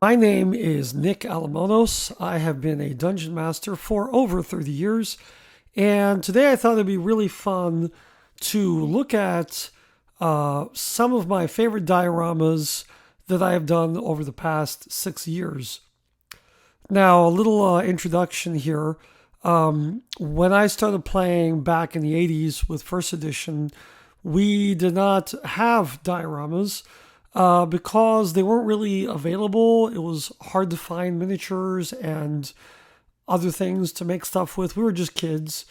My name is Nick Alamonos. I have been a dungeon master for over 30 years, and today I thought it'd be really fun to look at some of my favorite dioramas that I have done over the past 6 years. Now, a little introduction here. When I started playing back in the 80s with first edition, we did not have dioramas because they weren't really available. It was hard to find miniatures and other things to make stuff with. We were just kids,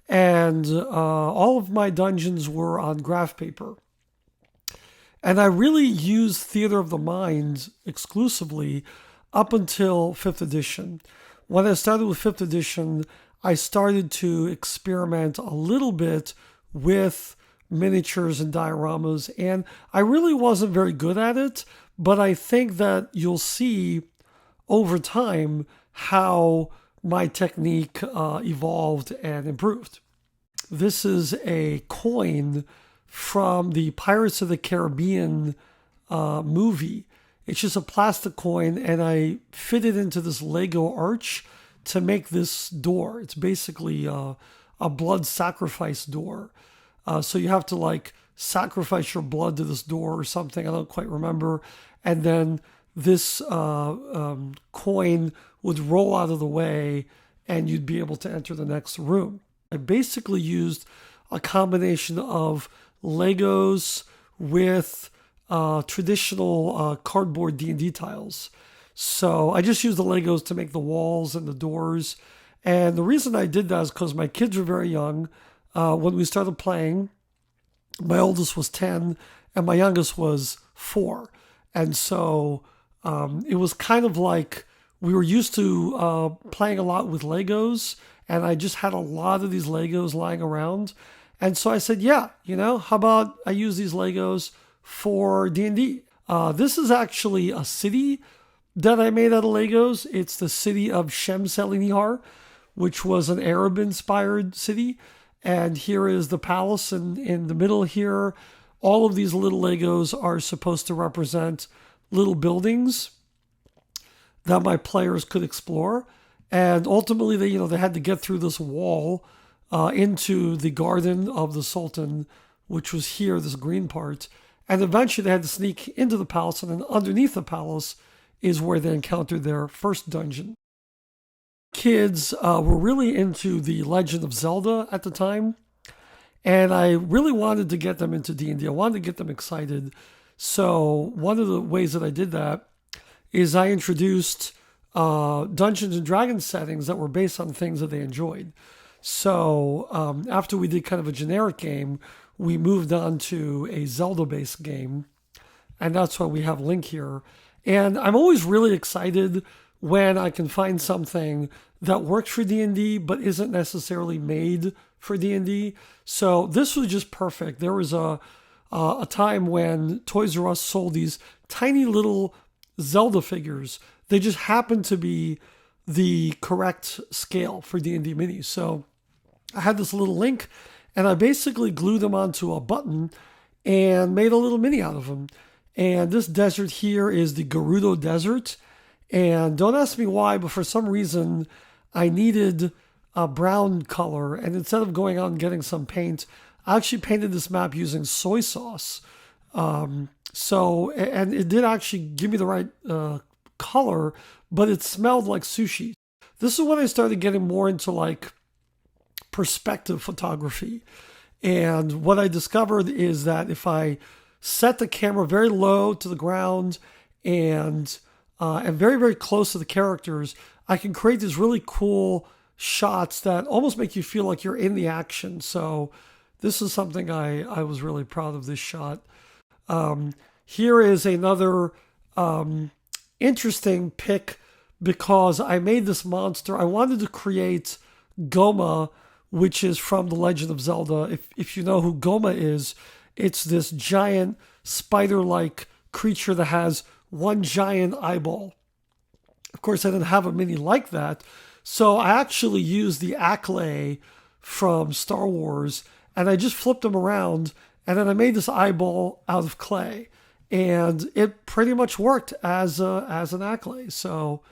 and all of my dungeons were on graph paper. And I really used Theater of the Mind exclusively up until 5th edition. When I started with 5th edition, I started to experiment a little bit with miniatures and dioramas, and I really wasn't very good at it, but I think that you'll see over time how my technique evolved and improved. This is a coin from the Pirates of the Caribbean movie. It's just a plastic coin, and I fit it into this Lego arch to make this door. It's basically a blood sacrifice door. So you have to sacrifice your blood to this door or something. I don't quite remember. And then this coin would roll out of the way and you'd be able to enter the next room. I basically used a combination of Legos with traditional cardboard D&D tiles. So I just used the Legos to make the walls and the doors. And the reason I did that is because my kids were very young. When we started playing, my oldest was 10 and my youngest was 4. And so it was kind of like we were used to playing a lot with Legos, and I just had a lot of these Legos lying around. And so I said, yeah, how about I use these Legos for D&D? This is actually a city that I made out of Legos. It's the city of Shem-Selinihar, which was an Arab-inspired city. And here is the palace in the middle here. All of these little Legos are supposed to represent little buildings that my players could explore. And ultimately, they had to get through this wall into the garden of the Sultan, which was here, this green part. And eventually they had to sneak into the palace, and then underneath the palace is where they encountered their first dungeon. Kids were really into the Legend of Zelda at the time, and I really wanted to get them into D&D. I wanted to get them excited. So one of the ways that I did that is I introduced Dungeons and Dragons settings that were based on things that they enjoyed. So after we did kind of a generic game, we moved on to a Zelda-based game, and that's why we have Link here. And I'm always really excited when I can find something that works for D&D but isn't necessarily made for D&D. So this was just perfect. There was a time when Toys R Us sold these tiny little Zelda figures. They just happened to be the correct scale for D&D minis. So I had this little Link, and I basically glued them onto a button and made a little mini out of them. And this desert here is the Gerudo Desert. And don't ask me why, but for some reason, I needed a brown color. And instead of going out and getting some paint, I actually painted this map using soy sauce. And it did actually give me the right color, but it smelled like sushi. This is when I started getting more into perspective photography. And what I discovered is that if I set the camera very low to the ground and very, very close to the characters, I can create these really cool shots that almost make you feel like you're in the action. So this is something I was really proud of, this shot. Here is another interesting pick because I made this monster. I wanted to create Goma, which is from The Legend of Zelda. If you know who Goma is, it's this giant spider-like creature that has one giant eyeball. Of course, I didn't have a mini like that, so I actually used the Acklay from Star Wars, and I just flipped them around, and then I made this eyeball out of clay. and it pretty much worked as an accolade. So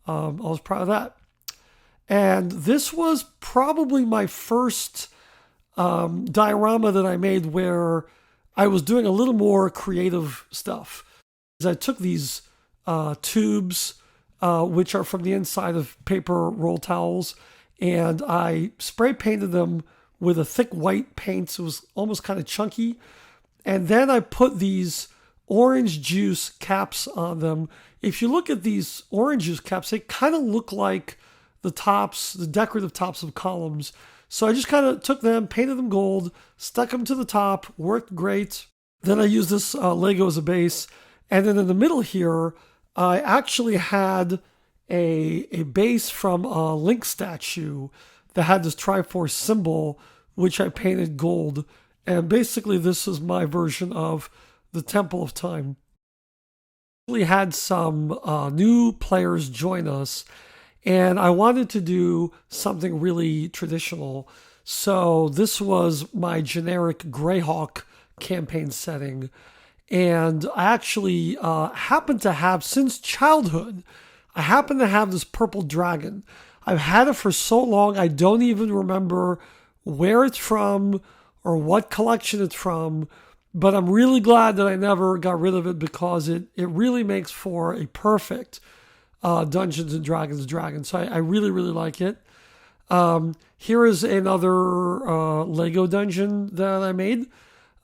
I was proud of that. And this was probably my first diorama that I made where I was doing a little more creative stuff. I took these tubes, which are from the inside of paper roll towels, and I spray painted them with a thick white paint. So it was almost kind of chunky. And then I put these orange juice caps on them. If you look at these orange juice caps, they kind of look like the tops, the decorative tops of columns. So I just kind of took them, painted them gold, stuck them to the top, worked great. Then I used this Lego as a base. And then in the middle here, I actually had a base from a Link statue that had this Triforce symbol, which I painted gold. And basically this is my version of the Temple of Time. We had some new players join us, and I wanted to do something really traditional. So this was my generic Greyhawk campaign setting. And I actually happen to have, since childhood, I happen to have this purple dragon. I've had it for so long, I don't even remember where it's from or what collection it's from. But I'm really glad that I never got rid of it, because it really makes for a perfect Dungeons and Dragons dragon. So I really, really like it. Here is another Lego dungeon that I made.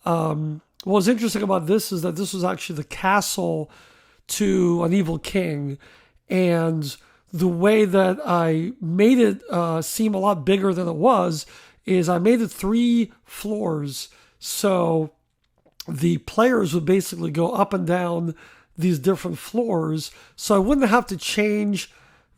What's interesting about this is that this was actually the castle to an evil king. And the way that I made it seem a lot bigger than it was is I made it 3 floors. So the players would basically go up and down these different floors. So I wouldn't have to change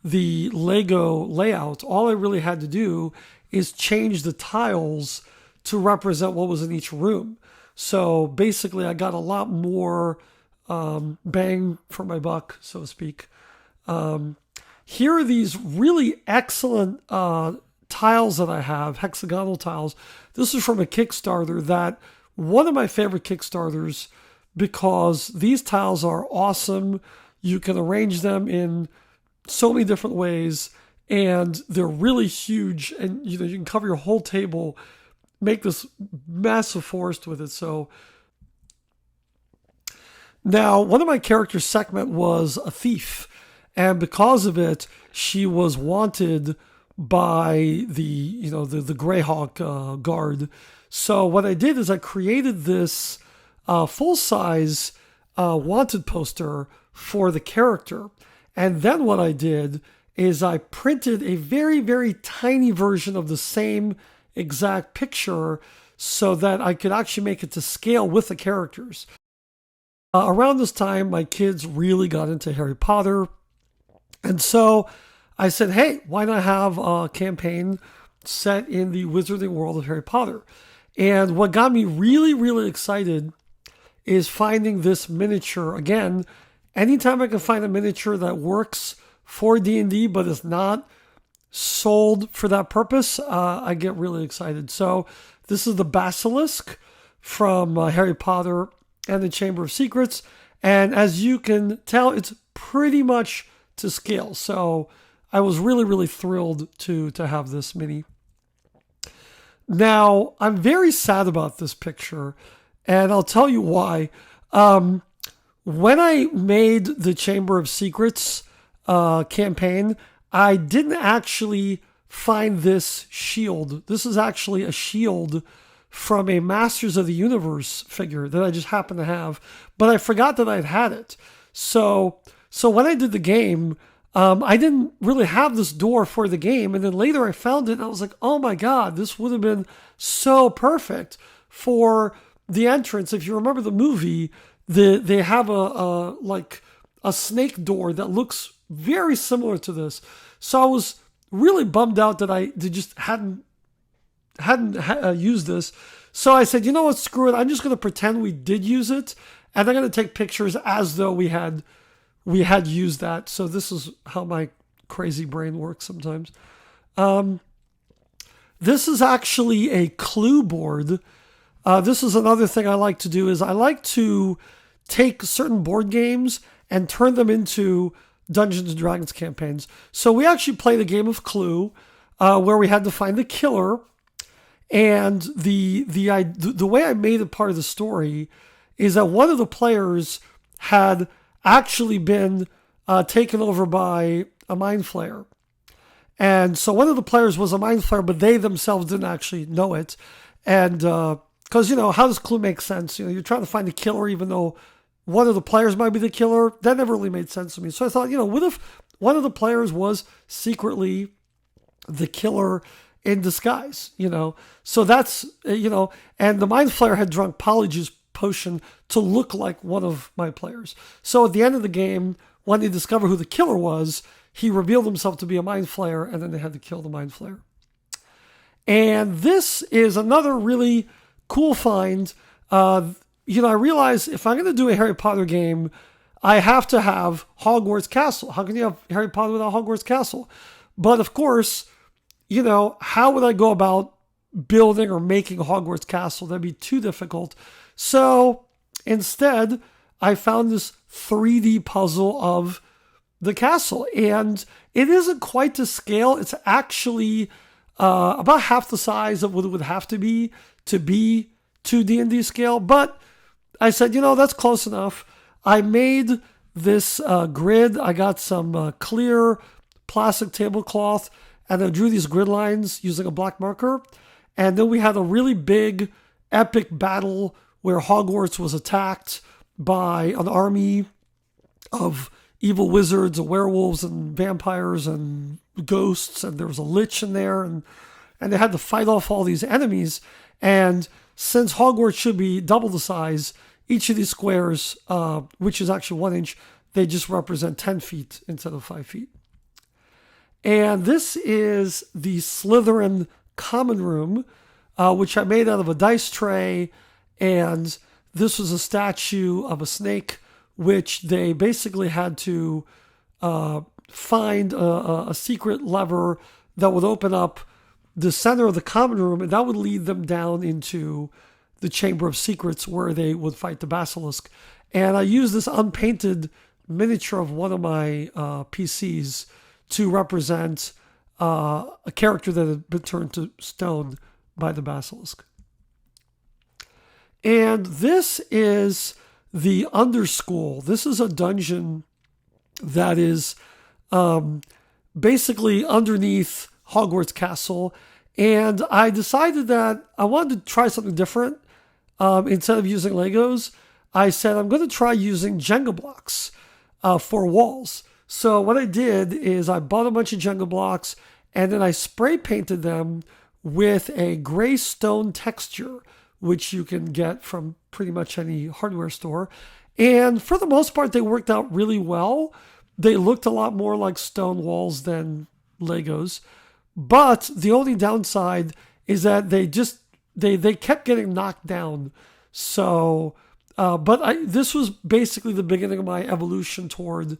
the Lego layout. All I really had to do is change the tiles to represent what was in each room. So basically I got a lot more bang for my buck, so to speak. Here are these really excellent tiles that I have, hexagonal tiles. This is from a Kickstarter that one of my favorite Kickstarters, because these tiles are awesome. You can arrange them in so many different ways, and they're really huge, and you can cover your whole table, make this massive forest with it. So now one of my characters, Sekhmet, was a thief, and because of it, she was wanted by the Greyhawk guard. So what I did is I created this full-size wanted poster for the character. And then what I did is I printed a very, very tiny version of the same exact picture so that I could actually make it to scale with the characters. Around this time, my kids really got into Harry Potter. And so I said, hey, why not have a campaign set in the wizarding world of Harry Potter? And what got me really, really excited is finding this miniature. Again, anytime I can find a miniature that works for D&D but is not sold for that purpose, I get really excited. So this is the Basilisk from Harry Potter and the Chamber of Secrets. And as you can tell, it's pretty much to scale. So I was really, really thrilled to have this mini. Now, I'm very sad about this picture, and I'll tell you why. When I made the Chamber of Secrets campaign, I didn't actually find this shield. This is actually a shield from a Masters of the Universe figure that I just happened to have, but I forgot that I'd had it. So when I did the game, I didn't really have this door for the game, and then later I found it, and I was like, oh my god, this would have been so perfect for the entrance. If you remember the movie, they have a snake door that looks very similar to this. So I was really bummed out that I just hadn't used this. So I said, you know what, screw it. I'm just going to pretend we did use it, and I'm going to take pictures as though we had used that. So this is how my crazy brain works sometimes. This is actually a clue board. This is another thing I like to do, is I like to take certain board games and turn them into Dungeons and Dragons campaigns. So we actually played a game of Clue where we had to find the killer. And the way I made it part of the story is that one of the players had actually been taken over by a mind flayer. And so one of the players was a mind flayer, but they themselves didn't actually know it. And because, how does Clue make sense? You're trying to find the killer even though one of the players might be the killer. That never really made sense to me. So I thought, what if one of the players was secretly the killer in disguise, So that's, and the mind flayer had drunk Polyjuice potion to look like one of my players. So at the end of the game, when they discover who the killer was, he revealed himself to be a mind flayer, and then they had to kill the mind flayer. And this is another really cool find. I realized if I'm going to do a Harry Potter game, I have to have Hogwarts Castle. How can you have Harry Potter without Hogwarts Castle? But of course, how would I go about building or making Hogwarts Castle? That'd be too difficult. So instead, I found this 3D puzzle of the castle. And it isn't quite to scale. It's actually about half the size of what it would have to be to D&D scale. But I said, that's close enough. I made this grid. I got some clear plastic tablecloth, and I drew these grid lines using a black marker. And then we had a really big, epic battle where Hogwarts was attacked by an army of evil wizards and werewolves and vampires and ghosts. And there was a lich in there. And they had to fight off all these enemies. And since Hogwarts should be double the size, each of these squares, which is actually 1 inch, they just represent 10 feet instead of 5 feet. And this is the Slytherin common room, which I made out of a dice tray. And this was a statue of a snake, which they basically had to find a secret lever that would open up the center of the common room, and that would lead them down into the Chamber of Secrets where they would fight the basilisk. And I used this unpainted miniature of one of my PCs to represent a character that had been turned to stone by the basilisk. And this is the Underschool. This is a dungeon that is basically underneath Hogwarts Castle. And I decided that I wanted to try something different. Instead of using Legos, I said I'm going to try using Jenga blocks for walls. So what I did is I bought a bunch of Jenga blocks and then I spray painted them with a gray stone texture, which you can get from pretty much any hardware store. And for the most part, they worked out really well. They looked a lot more like stone walls than Legos. But the only downside is that they kept getting knocked down. So, this was basically the beginning of my evolution toward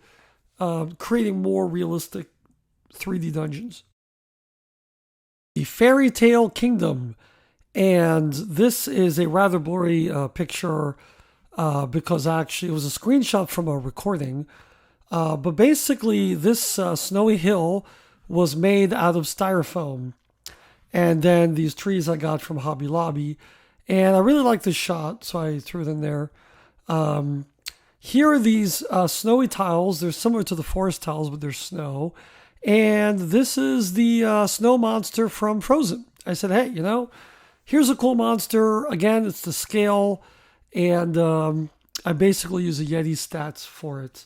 creating more realistic 3D dungeons. The Fairy Tale Kingdom. And this is a rather blurry picture because actually it was a screenshot from a recording. But basically this snowy hill was made out of styrofoam. And then these trees I got from Hobby Lobby. And I really like this shot, so I threw it in there. Here are these snowy tiles. They're similar to the forest tiles, but they're snow. And this is the snow monster from Frozen. I said, hey, here's a cool monster. Again, it's the scale. And I basically use a Yeti stats for it.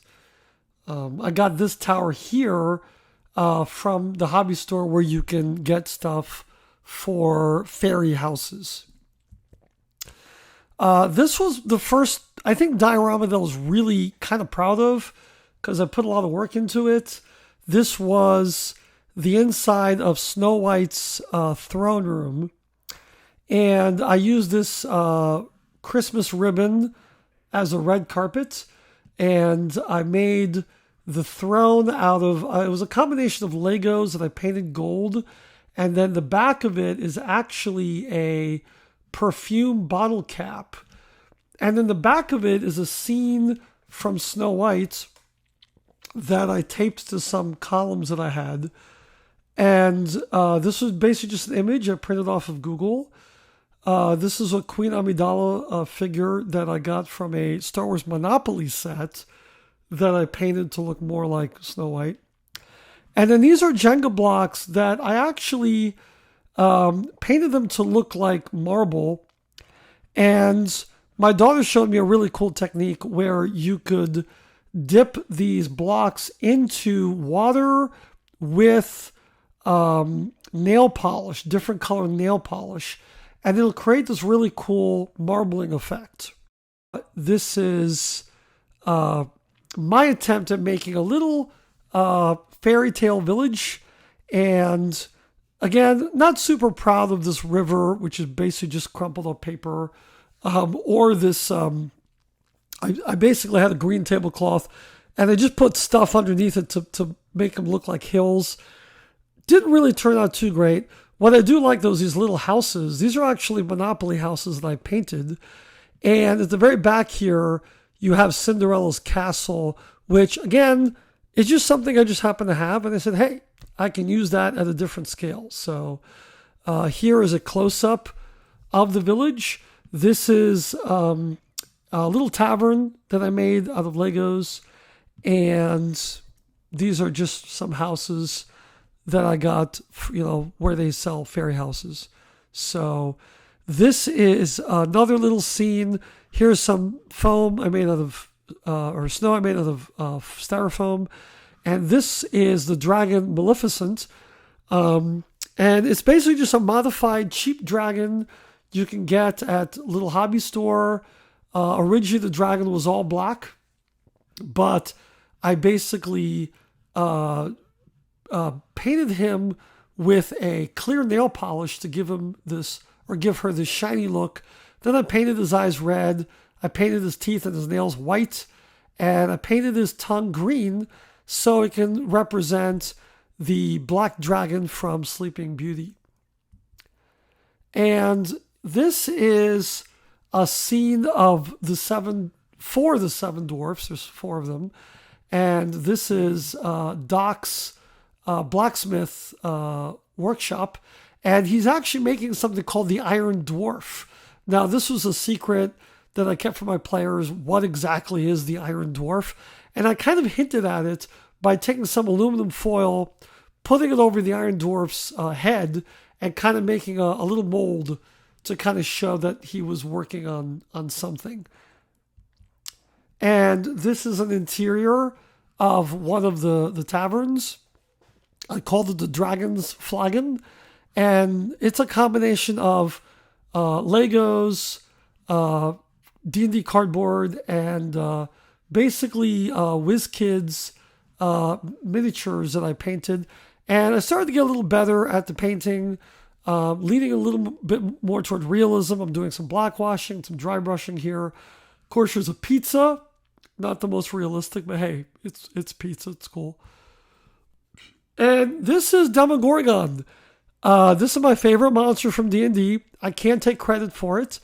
I got this tower here from the hobby store where you can get stuff for fairy houses. This was the first, I think, diorama that I was really kind of proud of because I put a lot of work into it. This was the inside of Snow White's throne room. And I used this Christmas ribbon as a red carpet. And I made the throne out of, it was a combination of Legos that I painted gold. And then the back of it is actually a perfume bottle cap. And in the back of it is a scene from Snow White that I taped to some columns that I had. And this was basically just an image I printed off of Google. This is a Queen Amidala figure that I got from a Star Wars Monopoly set that I painted to look more like Snow White. And then these are Jenga blocks that I actually painted them to look like marble. And my daughter showed me a really cool technique where you could dip these blocks into water with nail polish, different color nail polish, and it'll create this really cool marbling effect. This is my attempt at making a little fairy tale village, and again, not super proud of this river, which is basically just crumpled up paper, or this. I basically had a green tablecloth, and I just put stuff underneath it to make them look like hills. Didn't really turn out too great. What I do like, though, is these little houses. These are actually Monopoly houses that I painted. And at the very back here, you have Cinderella's castle, which, again, is just something I just happen to have. And I said, hey, I can use that at a different scale. So here is a close-up of the village. This is a little tavern that I made out of Legos. And these are just some houses that I got, where they sell fairy houses. So this is another little scene. Here's some foam I made out of, or snow I made out of styrofoam. And this is the dragon Maleficent. And it's basically just a modified cheap dragon you can get at a little hobby store. Originally, the dragon was all black, but I basically painted him with a clear nail polish to give him this, or give her this shiny look. Then I painted his eyes red. I painted his teeth and his nails white, and I painted his tongue green so it can represent the black dragon from Sleeping Beauty. And this is a scene of the seven dwarfs. There's 4 of them. And this is Doc's blacksmith workshop. And he's actually making something called the Iron Dwarf. Now, this was a secret that I kept from my players. What exactly is the Iron Dwarf? And I kind of hinted at it by taking some aluminum foil, putting it over the Iron Dwarf's head, and kind of making a little mold to kind of show that he was working on something. And this is an interior of one of the taverns. I called it the Dragon's Flagon. And it's a combination of Legos, D&D cardboard, and basically WizKids miniatures that I painted. And I started to get a little better at the painting, leaning a little bit more toward realism. I'm doing some blackwashing, some dry brushing here. Of course, there's a pizza. Not the most realistic, but hey, it's pizza. It's cool. And this is Demogorgon. This is my favorite monster from D&D. I can't take credit for it.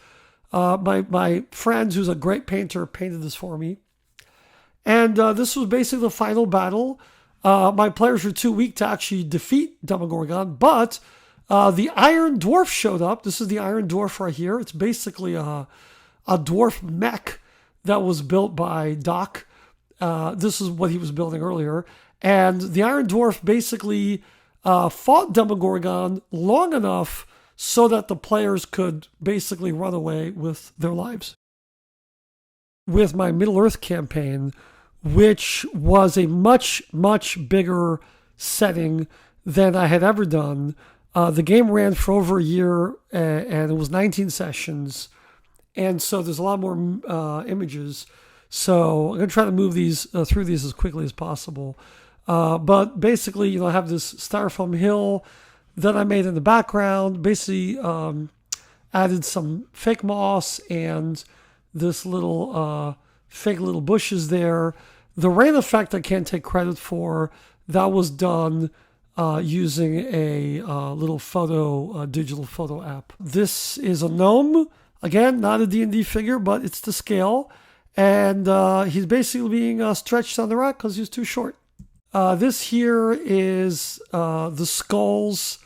My friend, who's a great painter, painted this for me. And this was basically the final battle. My players were too weak to actually defeat Demogorgon, but the Iron Dwarf showed up. This is the Iron Dwarf right here. It's basically a dwarf mech that was built by Doc. This is what he was building earlier. And the Iron Dwarf basically fought Demogorgon long enough so that the players could basically run away with their lives. With my Middle-earth campaign, which was a much, much bigger setting than I had ever done. The game ran for over a year, and it was 19 sessions. And so there's a lot more images. So I'm going to try to move these through these as quickly as possible. But basically, I have this styrofoam hill that I made in the background. Basically, added some fake moss and this little fake little bushes there. The rain effect I can't take credit for. That was done using a little digital photo app. This is a gnome Again, not a D&D figure, but it's to scale. And he's basically being stretched on the rack because he's too short. This here is the skulls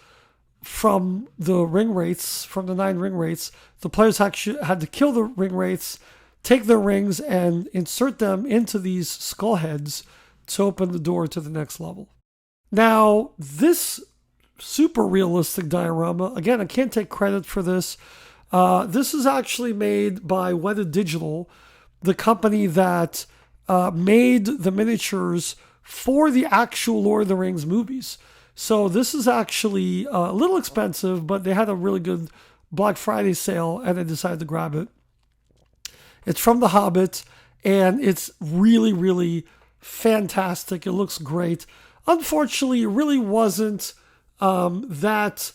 from the ring wraiths, from the 9 ring wraiths. The players actually had to kill the ring wraiths, take their rings, and insert them into these skull heads to open the door to the next level. Now, this super realistic diorama, again, I can't take credit for this. This is actually made by Wedded Digital, the company that made the miniatures for the actual Lord of the Rings movies. So this is actually a little expensive, but they had a really good Black Friday sale, and I decided to grab it. It's from The Hobbit, and it's really, really fantastic. It looks great. Unfortunately, it really wasn't that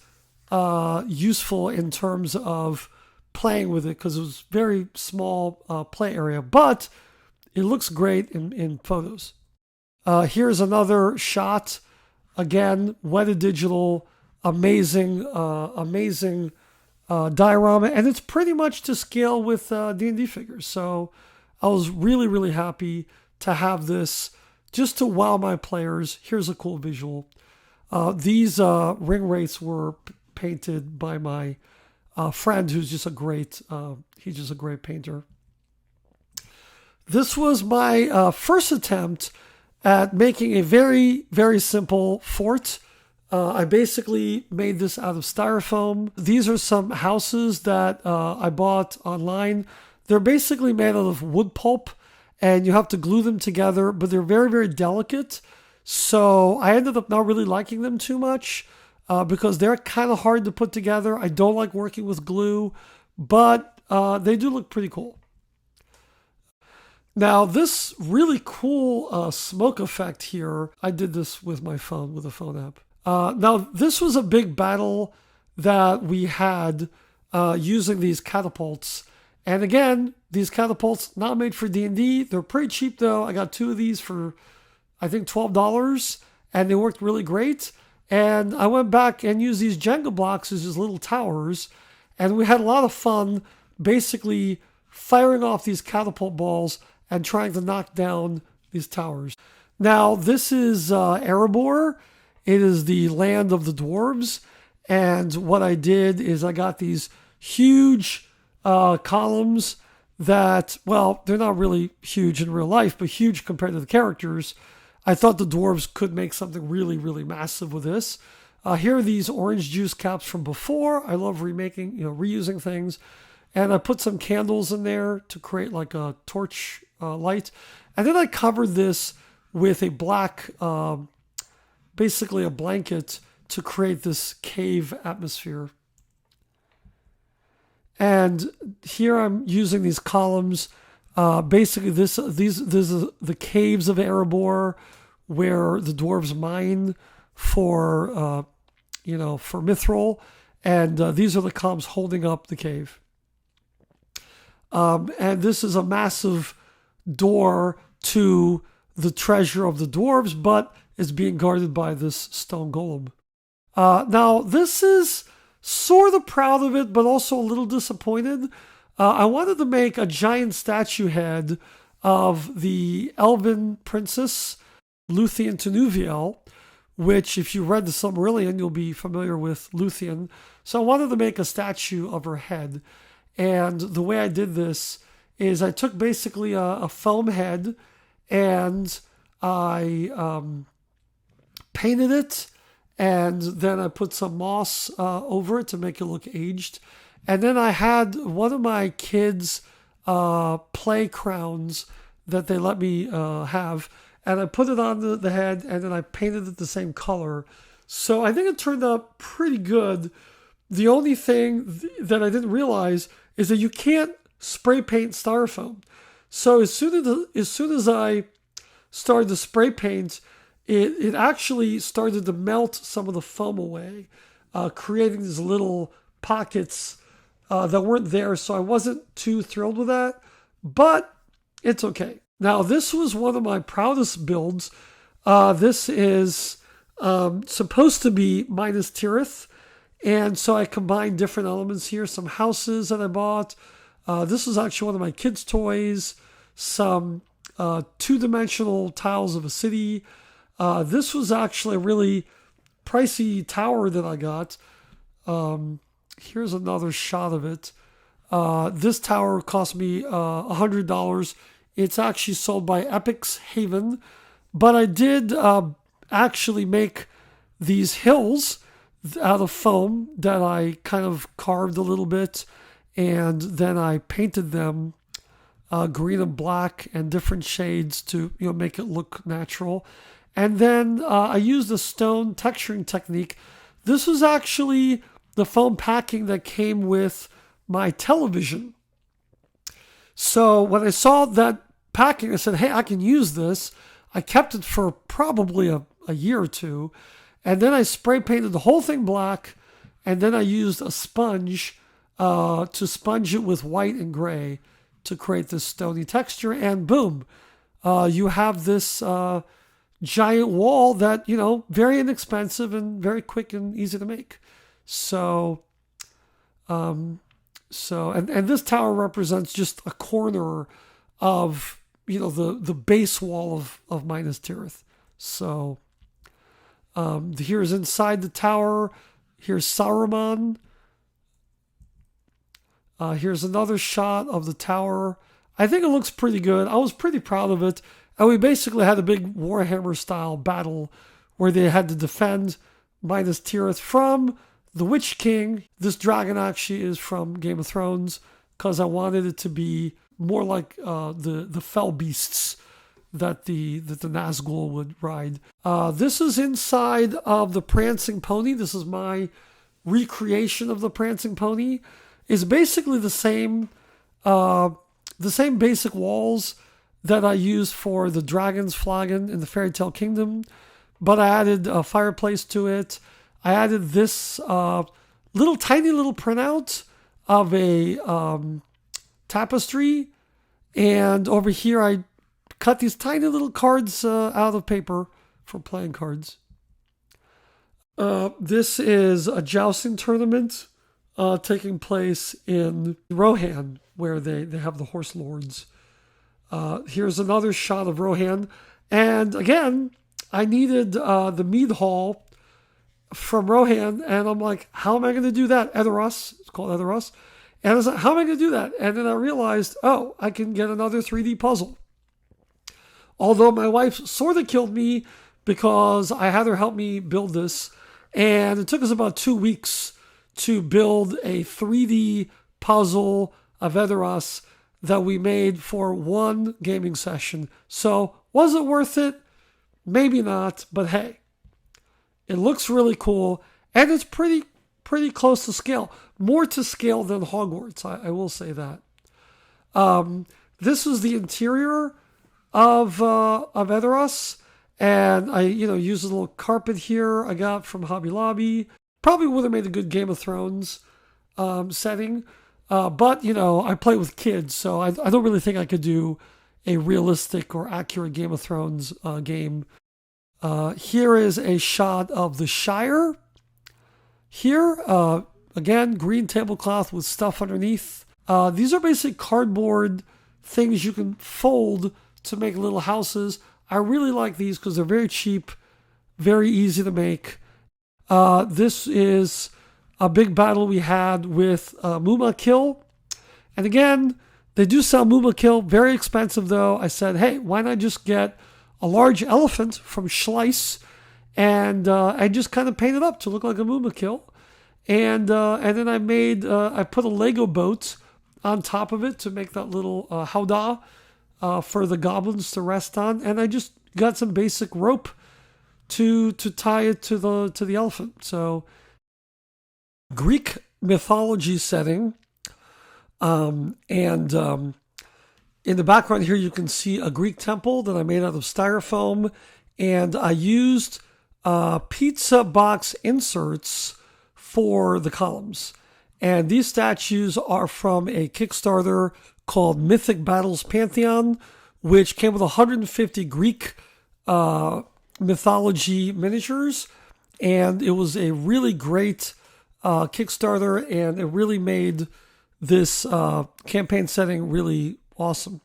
useful in terms of playing with it because it was very small play area, but it looks great in photos. Here's another shot. Again, Wedded Digital, amazing diorama, and it's pretty much to scale with D&D figures. So I was really, really happy to have this just to wow my players. Here's a cool visual. These ring wraiths were painted by my friend, who's just he's just a great painter. This was my first attempt at making a very, very simple fort. I basically made this out of styrofoam. These are some houses that I bought online. They're basically made out of wood pulp, and you have to glue them together, but they're very, very delicate. So I ended up not really liking them too much because they're kind of hard to put together. I don't like working with glue, but they do look pretty cool. Now, this really cool smoke effect here, I did this with my phone, with a phone app. Now, this was a big battle that we had using these catapults. And again, these catapults, not made for D&D. They're pretty cheap, though. I got 2 of these for, I think, $12, and they worked really great. And I went back and used these Jenga blocks as just little towers, and we had a lot of fun basically firing off these catapult balls and trying to knock down these towers. Now, this is Erebor. It is the land of the dwarves. And what I did is I got these huge columns that, well, they're not really huge in real life, but huge compared to the characters. I thought the dwarves could make something really, really massive with this. Here are these orange juice caps from before. I love reusing things. And I put some candles in there to create like a torch light. And then I covered this with a black, basically a blanket to create this cave atmosphere. And here I'm using these columns. Basically, these are the caves of Erebor, where the dwarves mine for mithril, and these are the columns holding up the cave. And this is a massive door to the treasure of the dwarves, but it's being guarded by this stone golem. Now, this is sort of proud of it, but also a little disappointed. I wanted to make a giant statue head of the elven princess, Luthien Tenuviel, which, if you read the Silmarillion, you'll be familiar with Luthien. So I wanted to make a statue of her head. And the way I did this is I took basically a foam head and I painted it, and then I put some moss over it to make it look aged. And then I had one of my kids' play crowns that they let me have, and I put it on the head, and then I painted it the same color. So I think it turned out pretty good. The only thing that I didn't realize is that you can't spray paint styrofoam. So as soon as I started to spray paint, it actually started to melt some of the foam away, creating these little pockets that weren't there. So I wasn't too thrilled with that, but it's okay. Now, this was one of my proudest builds. This is supposed to be Minas Tirith, And so I combined different elements here, some houses that I bought. This was actually one of my kids' toys, some two-dimensional tiles of a city. This was actually a really pricey tower that I got. Here's another shot of it. This tower cost me $100. It's actually sold by Epic's Haven. But I did actually make these hills out of foam that I kind of carved a little bit. And then I painted them green and black and different shades to make it look natural. And then I used a stone texturing technique. This was actually the foam packing that came with my television. So when I saw that packing, I said, hey, I can use this. I kept it for probably a year or two. And then I spray painted the whole thing black. And then I used a sponge to sponge it with white and gray to create this stony texture. And boom, you have this giant wall that, very inexpensive and very quick and easy to make. So and this tower represents just a corner of, the base wall of Minas Tirith. So here's inside the tower. Here's Saruman. Here's another shot of the tower. I think it looks pretty good. I was pretty proud of it. And we basically had a big Warhammer style battle where they had to defend Minas Tirith from the Witch King. This dragon actually is from Game of Thrones because I wanted it to be more like the fell beasts that the Nazgul would ride. This is inside of the Prancing Pony. This is my recreation of the Prancing Pony. It's basically the same basic walls that I used for the Dragon's Flagon in the Fairy Tale Kingdom, but I added a fireplace to it. I added this tiny little printout of a tapestry, and over here I cut these tiny little cards out of paper for playing cards. This is a jousting tournament taking place in Rohan, where they have the horse lords. Here's another shot of Rohan. And again, I needed the mead hall from Rohan, and I'm like, how am I going to do that? Edoras, it's called Edoras. And I was like, how am I going to do that? And then I realized, I can get another 3D puzzle. Although my wife sort of killed me because I had her help me build this. And it took us about 2 weeks to build a 3D puzzle of Edoras that we made for one gaming session. So was it worth it? Maybe not, but hey, it looks really cool, and it's pretty close to scale. More to scale than Hogwarts, I will say that. This is the interior of Edoras, and I used a little carpet here I got from Hobby Lobby. Probably would have made a good Game of Thrones setting. But, I play with kids, so I don't really think I could do a realistic or accurate Game of Thrones game. Here is a shot of the Shire. Here, again, green tablecloth with stuff underneath. These are basically cardboard things you can fold to make little houses. I really like these because they're very cheap, very easy to make. This is a big battle we had with Muma Kill. And again, they do sell Muma Kill, very expensive though. I said, hey, why not just get a large elephant from Schleiss and I just kind of paint it up to look like a Muma Kill. And then I put a Lego boat on top of it to make that little howdah for the goblins to rest on. And I just got some basic rope to tie it to the elephant. So Greek mythology setting. And in the background here, you can see a Greek temple that I made out of styrofoam. And I used pizza box inserts for the columns. And these statues are from a Kickstarter called Mythic Battles Pantheon, which came with 150 Greek mythology miniatures. And it was a really great Kickstarter, and it really made this campaign setting really awesome.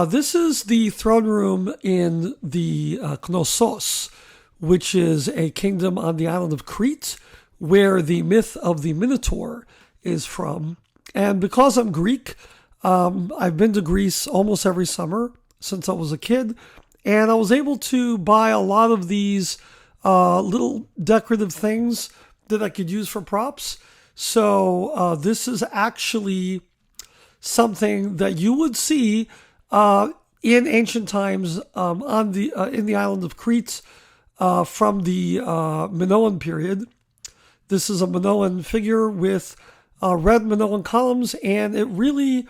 This is the throne room in the Knossos, which is a kingdom on the island of Crete, where the myth of the Minotaur is from. And because I'm Greek, I've been to Greece almost every summer since I was a kid, and I was able to buy a lot of these little decorative things that I could use for props. So this is actually something that you would see in ancient times in the island of Crete from the Minoan period. This is a Minoan figure with red Minoan columns, and it really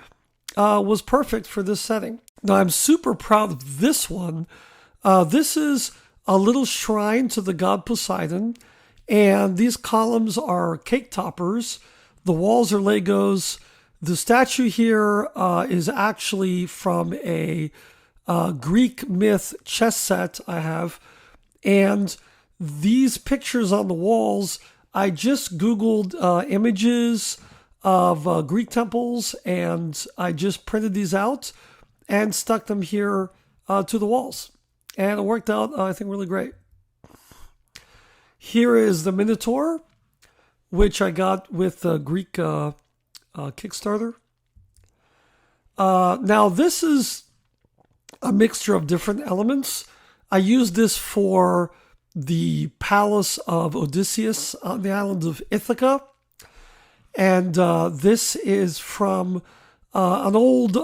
was perfect for this setting. Now, I'm super proud of this one. This is a little shrine to the god Poseidon, and these columns are cake toppers. The walls are Legos. The statue here is actually from a Greek myth chess set I have, and these pictures on the walls, I just Googled images of Greek temples, and I just printed these out and stuck them here to the walls. And it worked out, I think, really great. Here is the Minotaur, which I got with the Greek Kickstarter. Now, this is a mixture of different elements. I used this for the palace of Odysseus on the island of Ithaca. And this is from an old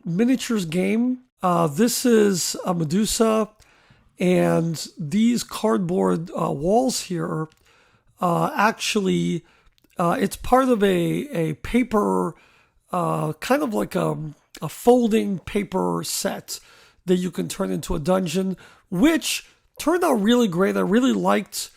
miniatures game. This is a Medusa, and these cardboard walls here actually, it's part of a paper, kind of like a folding paper set that you can turn into a dungeon, which turned out really great. I really liked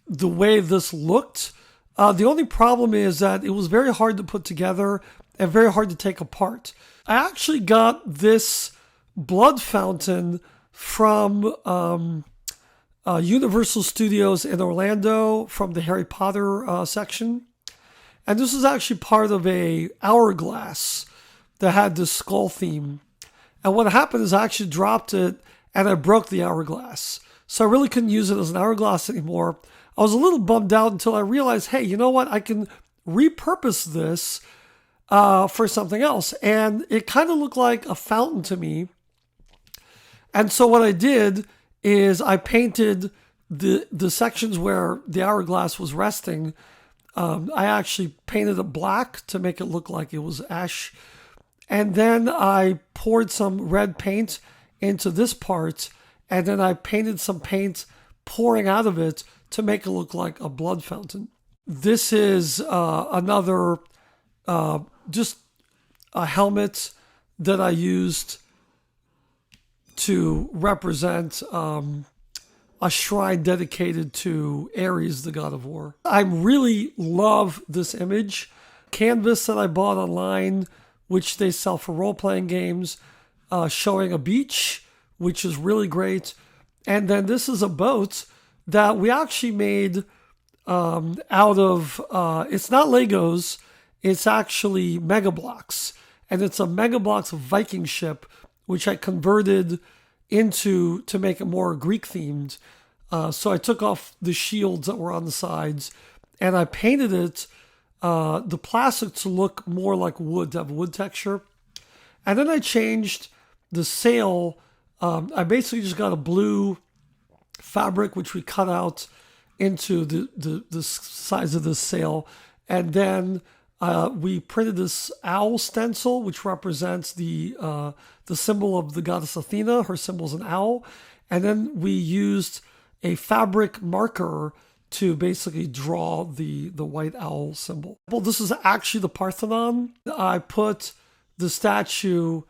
the way this looked. The only problem is that it was very hard to put together and very hard to take apart. I actually got this blood fountain from Universal Studios in Orlando from the Harry Potter section. And this is actually part of a hourglass that had this skull theme. And what happened is I actually dropped it and I broke the hourglass. So I really couldn't use it as an hourglass anymore. I was a little bummed out until I realized, hey, you know what? I can repurpose this for something else. And it kind of looked like a fountain to me. And so what I did is I painted the sections where the hourglass was resting. I actually painted it black to make it look like it was ash. And then I poured some red paint into this part. And then I painted some paint pouring out of it to make it look like a blood fountain. This is another, just a helmet that I used to represent a shrine dedicated to Ares, the god of war. I really love this image. Canvas that I bought online, which they sell for role-playing games, showing a beach, which is really great. And then this is a boat that we actually made out of, it's not Legos, it's actually Mega Blocks. And it's a Mega Blocks Viking ship, which I converted to make it more Greek themed. So I took off the shields that were on the sides and I painted it, the plastic to look more like wood, to have wood texture. And then I changed the sail. I basically just got a blue fabric, which we cut out into the size of this sail. And then we printed this owl stencil, which represents the symbol of the goddess Athena. Her symbol is an owl. And then we used a fabric marker to basically draw the white owl symbol. Well, this is actually the Parthenon. I put the statue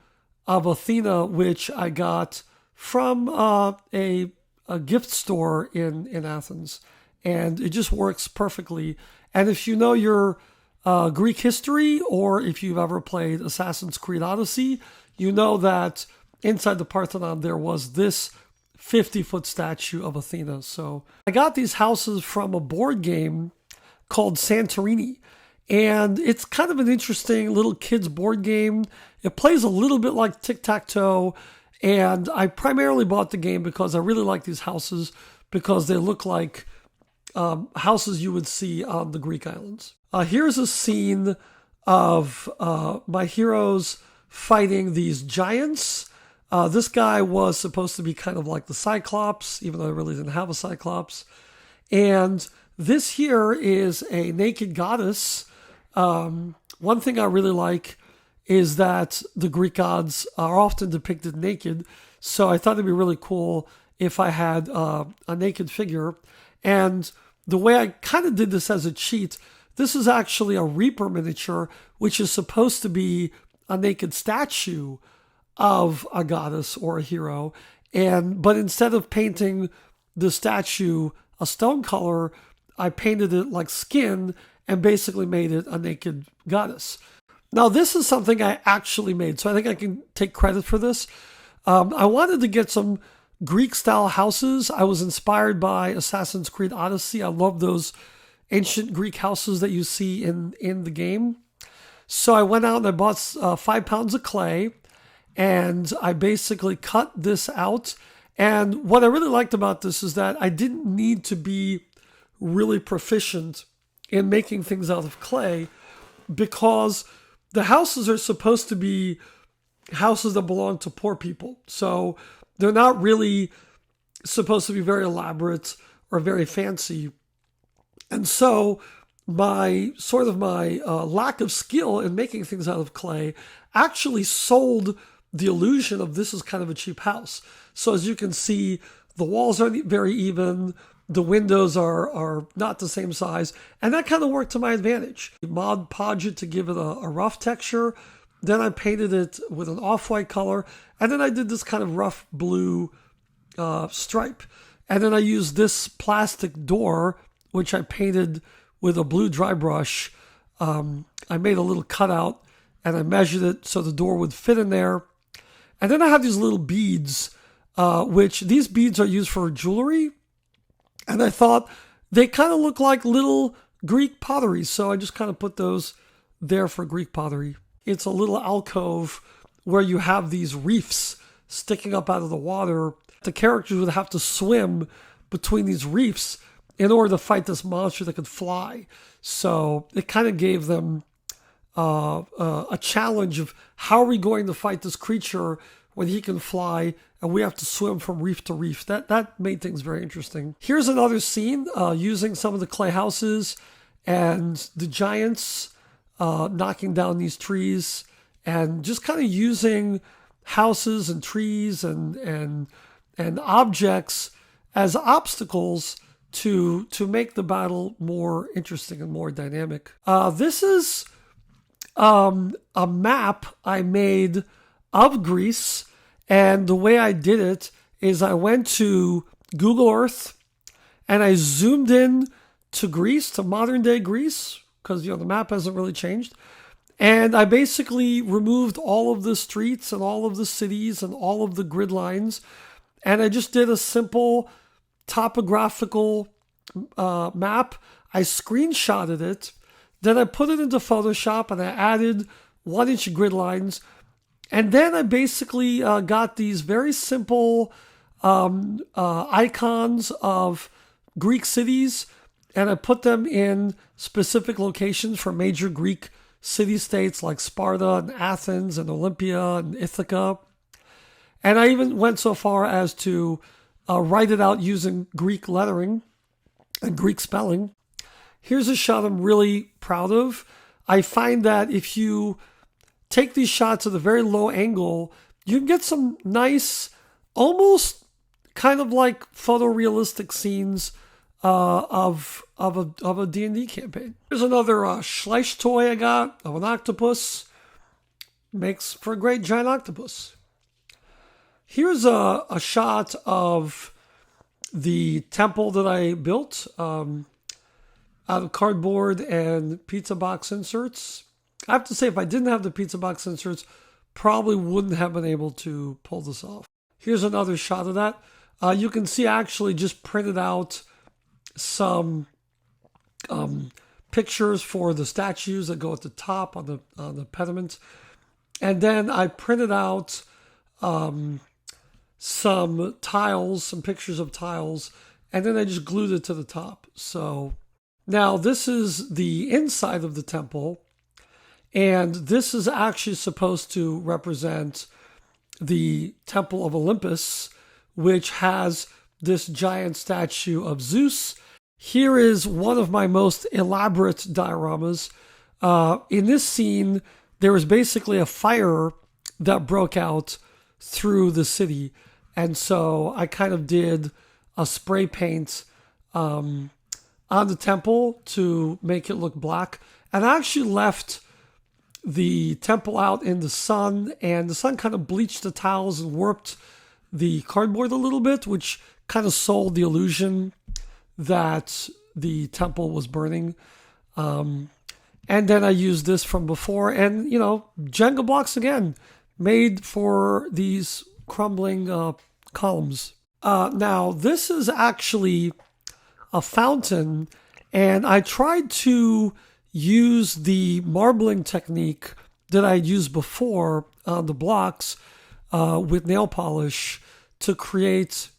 of Athena, which I got from a gift store in Athens. And it just works perfectly. And if you know your Greek history, or if you've ever played Assassin's Creed Odyssey, you know that inside the Parthenon there was this 50-foot statue of Athena. So I got these houses from a board game called Santorini. And it's kind of an interesting little kids board game. It plays a little bit like tic-tac-toe. And I primarily bought the game because I really like these houses because they look like houses you would see on the Greek islands. Here's a scene of my heroes fighting these giants. This guy was supposed to be kind of like the Cyclops, even though I really didn't have a Cyclops. And this here is a naked goddess. One thing I really like is that the Greek gods are often depicted naked. So I thought it'd be really cool if I had a naked figure. And the way I kind of did this as a cheat, this is actually a Reaper miniature, which is supposed to be a naked statue of a goddess or a hero. But instead of painting the statue a stone color, I painted it like skin and basically made it a naked goddess. Now, this is something I actually made, so I think I can take credit for this. I wanted to get some Greek-style houses. I was inspired by Assassin's Creed Odyssey. I love those ancient Greek houses that you see in the game. So I went out and I bought 5 pounds of clay, and I basically cut this out. And what I really liked about this is that I didn't need to be really proficient in making things out of clay, because the houses are supposed to be houses that belong to poor people. So they're not really supposed to be very elaborate or very fancy. And so my lack of skill in making things out of clay actually sold the illusion of this is kind of a cheap house. So as you can see, the walls aren't very even. The windows are not the same size, and that kind of worked to my advantage. Mod Podged it to give it a rough texture. Then I painted it with an off-white color, and then I did this kind of rough blue stripe. And then I used this plastic door, which I painted with a blue dry brush. I made a little cutout, and I measured it so the door would fit in there. And then I have these little beads, which these beads are used for jewelry. And I thought they kind of look like little Greek pottery. So I just kind of put those there for Greek pottery. It's a little alcove where you have these reefs sticking up out of the water. The characters would have to swim between these reefs in order to fight this monster that could fly. So it kind of gave them a challenge of how are we going to fight this creature when he can fly and we have to swim from reef to reef. That made things very interesting. Here's another scene using some of the clay houses and the giants knocking down these trees, and just kind of using houses and trees and objects as obstacles to make the battle more interesting and more dynamic. This is a map I made of Greece. And the way I did it is I went to Google Earth and I zoomed in to Greece, to modern day Greece, because the map hasn't really changed. And I basically removed all of the streets and all of the cities and all of the grid lines. And I just did a simple topographical map. I screenshotted it. Then I put it into Photoshop and I added 1-inch grid lines. And then I basically got these very simple icons of Greek cities, and I put them in specific locations for major Greek city-states like Sparta and Athens and Olympia and Ithaca. And I even went so far as to write it out using Greek lettering and Greek spelling. Here's a shot I'm really proud of. I find that if you take these shots at a very low angle, you can get some nice, almost kind of like photorealistic scenes of a D&D campaign. Here's another Schleich toy I got of an octopus. Makes for a great giant octopus. Here's a shot of the temple that I built out of cardboard and pizza box inserts. I have to say, if I didn't have the pizza box inserts, probably wouldn't have been able to pull this off. Here's another shot of that. You can see I actually just printed out some pictures for the statues that go at the top on the pediment. And then I printed out some tiles, some pictures of tiles, and then I just glued it to the top. So now this is the inside of the temple, and this is actually supposed to represent the Temple of Olympus, which has this giant statue of Zeus. Here is one of my most elaborate dioramas. In this scene, there was basically a fire that broke out through the city. And so I kind of did a spray paint on the temple to make it look black. And I actually left the temple out in the sun, and the sun kind of bleached the tiles and warped the cardboard a little bit, which kind of sold the illusion that the temple was burning. And then I used this from before, and, Jenga blocks again, made for these crumbling columns. Now, this is actually a fountain, and I tried to use the marbling technique that I used before on the blocks with nail polish to create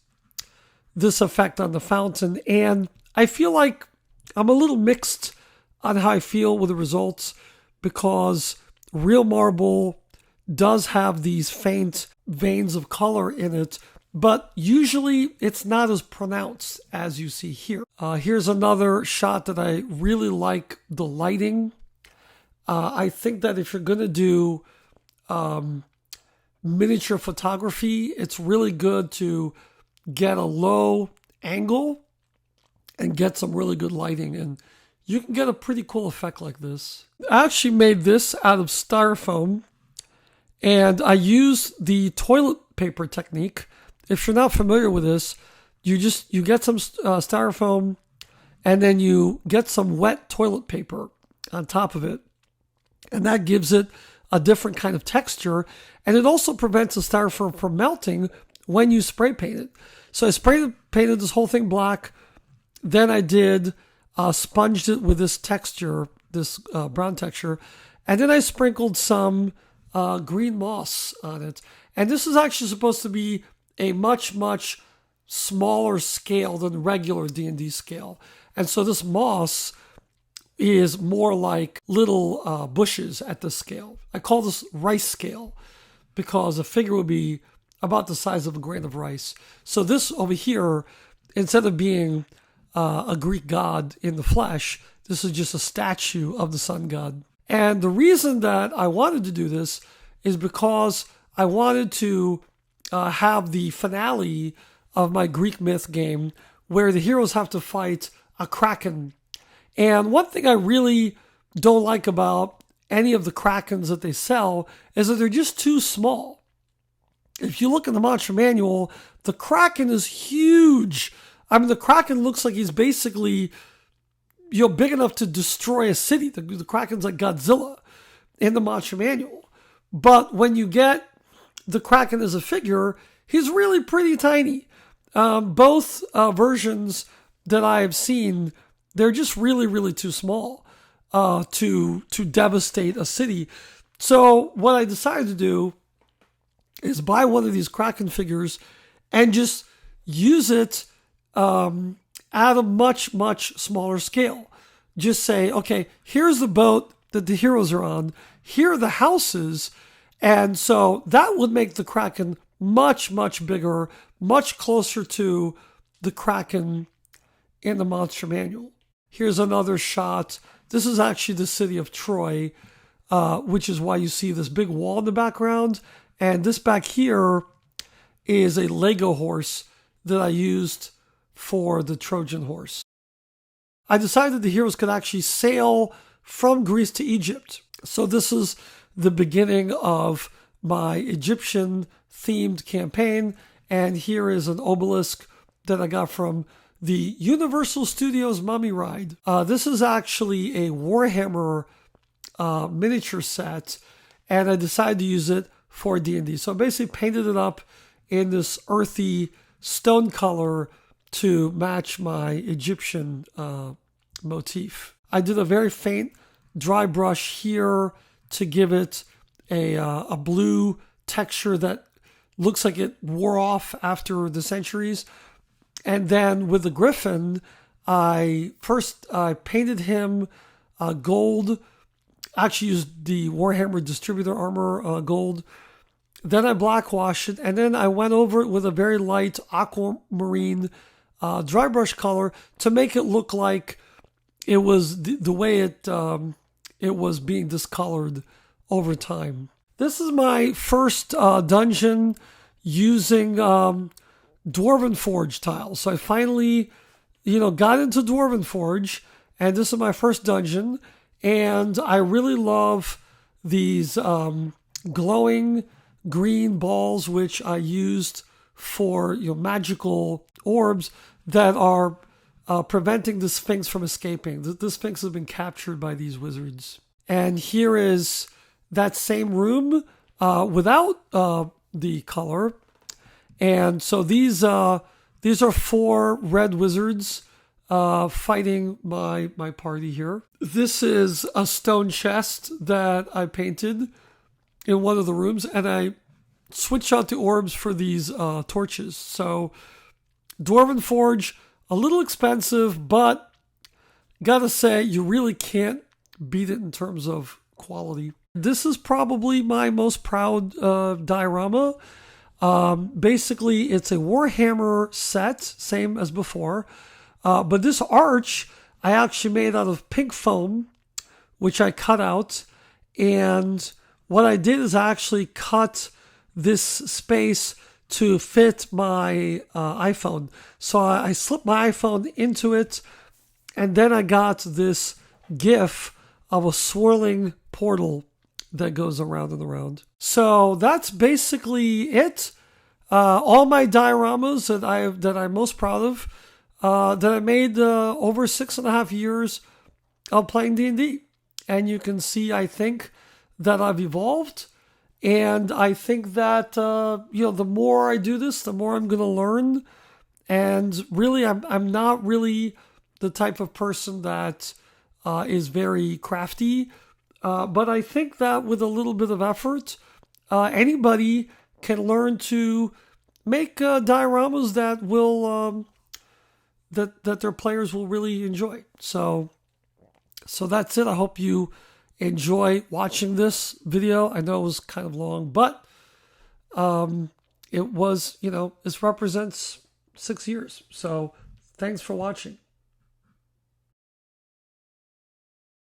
this effect on the fountain. And I feel like I'm a little mixed on how I feel with the results, because real marble does have these faint veins of color in it, but usually it's not as pronounced as you see here. Here's another shot that I really like the lighting. I think that if you're going to do miniature photography, it's really good to get a low angle and get some really good lighting, and you can get a pretty cool effect like this. I actually made this out of styrofoam, and I used the toilet paper technique. If you're not familiar with this, you get some styrofoam, and then you get some wet toilet paper on top of it, and that gives it a different kind of texture, and it also prevents the styrofoam from melting when you spray paint it. So I painted this whole thing black, then I did sponged it with this texture, this brown texture, and then I sprinkled some green moss on it. And this is actually supposed to be a much, much smaller scale than regular D&D scale. And so this moss is more like little bushes at this scale. I call this rice scale because a figure would be about the size of a grain of rice. So this over here, instead of being a Greek god in the flesh, this is just a statue of the sun god. And the reason that I wanted to do this is because I wanted to have the finale of my Greek myth game where the heroes have to fight a kraken. And one thing I really don't like about any of the krakens that they sell is that they're just too small. If you look in the monster manual, the kraken is huge. I mean, the kraken looks like he's basically, big enough to destroy a city. The kraken's like Godzilla in the monster manual. But when you get the kraken as a figure, he's really pretty tiny. Both versions that I have seen, they're just really, really too small to devastate a city. So what I decided to do is buy one of these kraken figures and just use it at a much, much smaller scale. Just say, okay, here's the boat that the heroes are on. Here are the houses. And so that would make the kraken much, much bigger, much closer to the kraken in the monster manual. Here's another shot. This is actually the city of Troy, which is why you see this big wall in the background. And this back here is a Lego horse that I used for the Trojan horse. I decided the heroes could actually sail from Greece to Egypt. So this is the beginning of my Egyptian-themed campaign. And here is an obelisk that I got from the Universal Studios Mummy Ride. This is actually a Warhammer miniature set, and I decided to use it for D&D. So I basically painted it up in this earthy stone color to match my Egyptian motif. I did a very faint dry brush here to give it a blue texture that looks like it wore off after the centuries. And then with the griffin, I painted him gold. Actually used the Warhammer Distributor Armor gold. Then I black washed it, and then I went over it with a very light aquamarine dry brush color to make it look like it was the way it was being discolored over time. This is my first dungeon using Dwarven Forge tiles. So I finally, got into Dwarven Forge, and this is my first dungeon. And I really love these glowing green balls, which I used for magical orbs that are preventing the Sphinx from escaping. The Sphinx has been captured by these wizards. And here is that same room without the color. And so these are 4 red wizards fighting my party here. This is a stone chest that I painted in one of the rooms, and I switched out the orbs for these torches. So Dwarven Forge, a little expensive, but gotta say, you really can't beat it in terms of quality. This is probably my most proud diorama. Basically, it's a Warhammer set, same as before. But this arch I actually made out of pink foam, which I cut out. And what I did is I actually cut this space to fit my iPhone. So I slipped my iPhone into it, and then I got this GIF of a swirling portal that goes around and around. So that's basically it. All my dioramas that I'm most proud of, that I made over 6.5 years of playing D&D. And you can see, I think, that I've evolved. And I think that, the more I do this, the more I'm going to learn. And really, I'm not really the type of person that is very crafty. But I think that with a little bit of effort, anybody can learn to make dioramas that will that their players will really enjoy. So that's it. I hope you enjoy watching this video. I know it was kind of long, but it was, this represents 6 years. So thanks for watching.